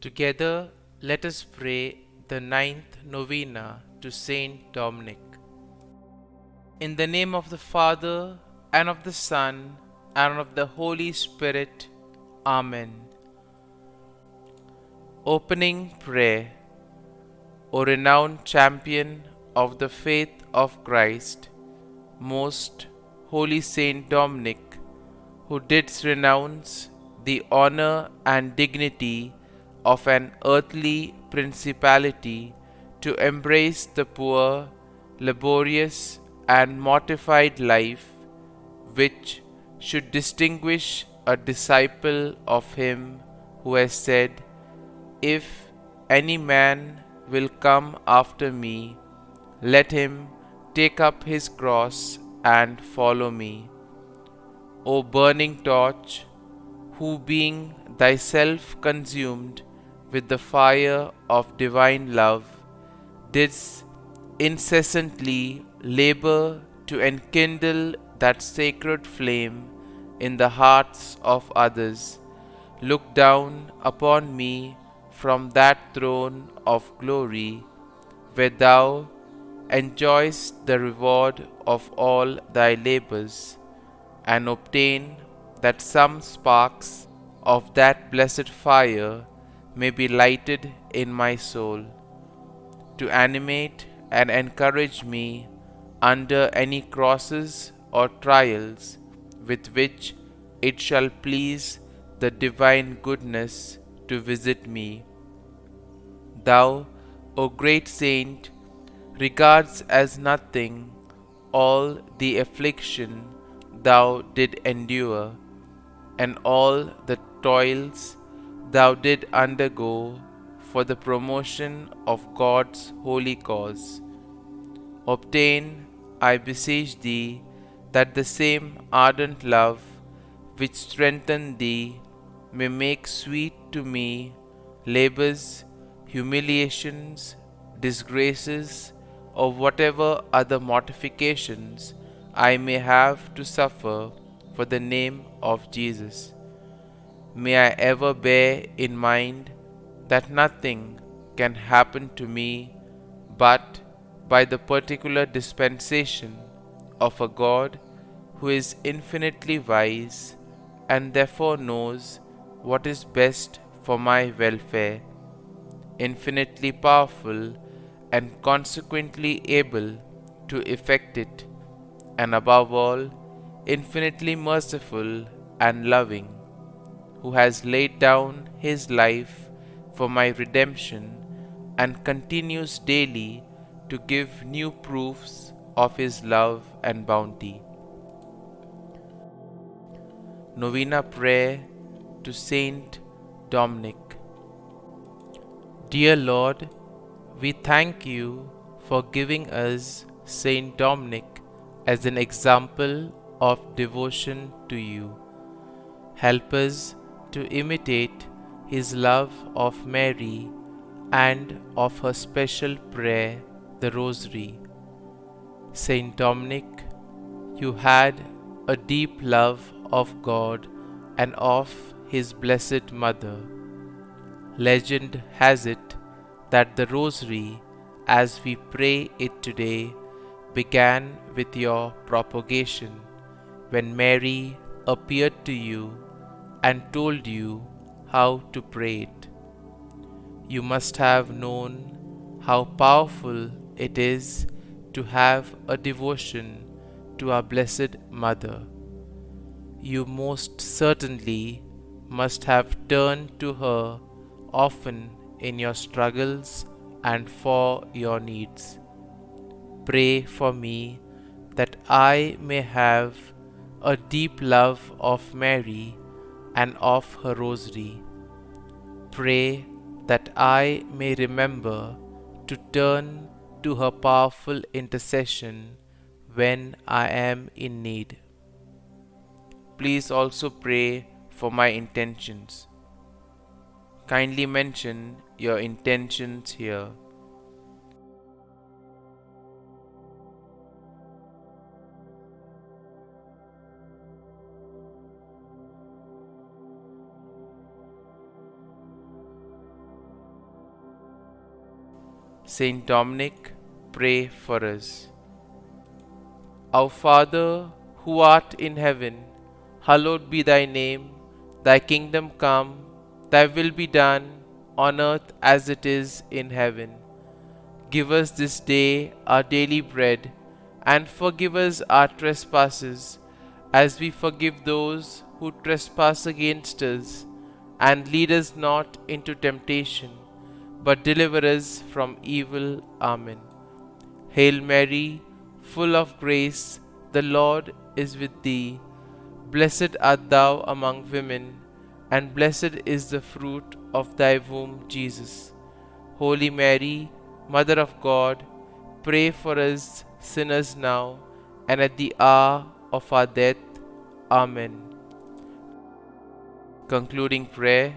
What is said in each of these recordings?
Together, let us pray the ninth novena to Saint Dominic. In the name of the Father, and of the Son, and of the Holy Spirit. Amen. Opening Prayer. O renowned champion of the faith of Christ, most holy Saint Dominic, who didst renounce the honor and dignity of an earthly principality to embrace the poor, laborious, and mortified life which should distinguish a disciple of him who has said, "If any man will come after me, let him take up his cross and follow me." O burning torch, who being thyself consumed with the fire of divine love, didst incessantly labor to enkindle that sacred flame in the hearts of others, look down upon me from that throne of glory, where thou enjoyest the reward of all thy labors, and obtain that some sparks of that blessed fire may be lighted in my soul, to animate and encourage me under any crosses or trials with which it shall please the divine goodness to visit me. Thou, O great saint, regards as nothing all the affliction thou did endure, and all the toils thou did undergo for the promotion of God's holy cause. Obtain, I beseech thee, that the same ardent love which strengthened thee may make sweet to me labors, humiliations, disgraces, or whatever other mortifications I may have to suffer for the name of Jesus. May I ever bear in mind that nothing can happen to me but by the particular dispensation of a God who is infinitely wise and therefore knows what is best for my welfare, infinitely powerful and consequently able to effect it, and above all, infinitely merciful and loving, who has laid down his life for my redemption and continues daily to give new proofs of his love and bounty. Novena Prayer to Saint Dominic. Dear Lord, we thank you for giving us Saint Dominic as an example of devotion to you. Help us to imitate his love of Mary and of her special prayer, the Rosary. Saint Dominic, you had a deep love of God and of his Blessed Mother. Legend has it that the Rosary, as we pray it today, began with your propagation, when Mary appeared to you and told you how to pray it. You must have known how powerful it is to have a devotion to our Blessed Mother. You most certainly must have turned to her often in your struggles and for your needs. Pray for me that I may have a deep love of Mary and of her Rosary. Pray that I may remember to turn to her powerful intercession when I am in need. Please also pray for my intentions. Kindly mention your intentions here. St Dominic, pray for us. Our Father, who art in heaven, hallowed be thy name. Thy kingdom come, thy will be done, on earth as it is in heaven. Give us this day our daily bread, and forgive us our trespasses, as we forgive those who trespass against us. And lead us not into temptation, but deliver us from evil. Amen. Hail Mary, full of grace, the Lord is with thee. Blessed art thou among women, and blessed is the fruit of thy womb, Jesus. Holy Mary, Mother of God, pray for us sinners now and at the hour of our death. Amen. Concluding prayer.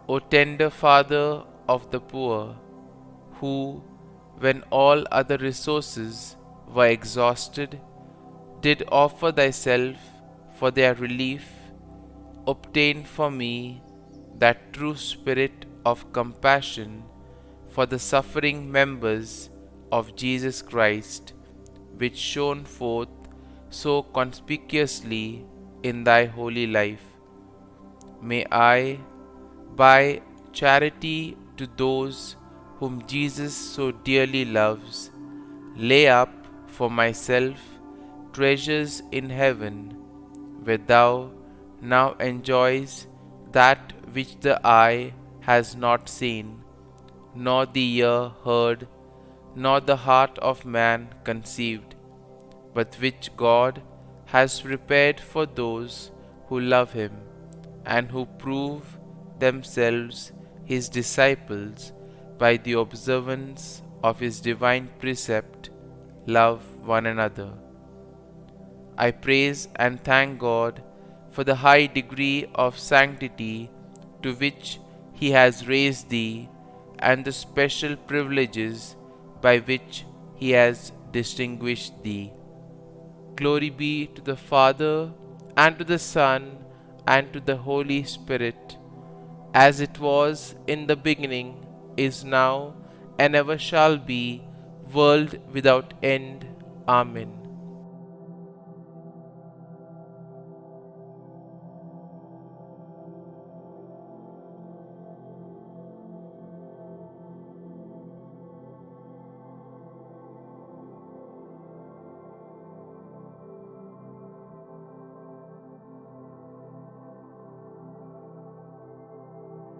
O tender Father of the poor, who, when all other resources were exhausted, did offer thyself for their relief, obtain for me that true spirit of compassion for the suffering members of Jesus Christ, which shone forth so conspicuously in thy holy life. May I, by charity to those whom Jesus so dearly loves, lay up for myself treasures in heaven, where thou now enjoys that which the eye has not seen, nor the ear heard, nor the heart of man conceived, but which God has prepared for those who love him, and who prove themselves his disciples by the observance of his divine precept, love one another. I praise and thank God for the high degree of sanctity to which he has raised thee, and the special privileges by which he has distinguished thee. Glory be to the Father, and to the Son, and to the Holy Spirit, as it was in the beginning, is now, and ever shall be, world without end. Amen.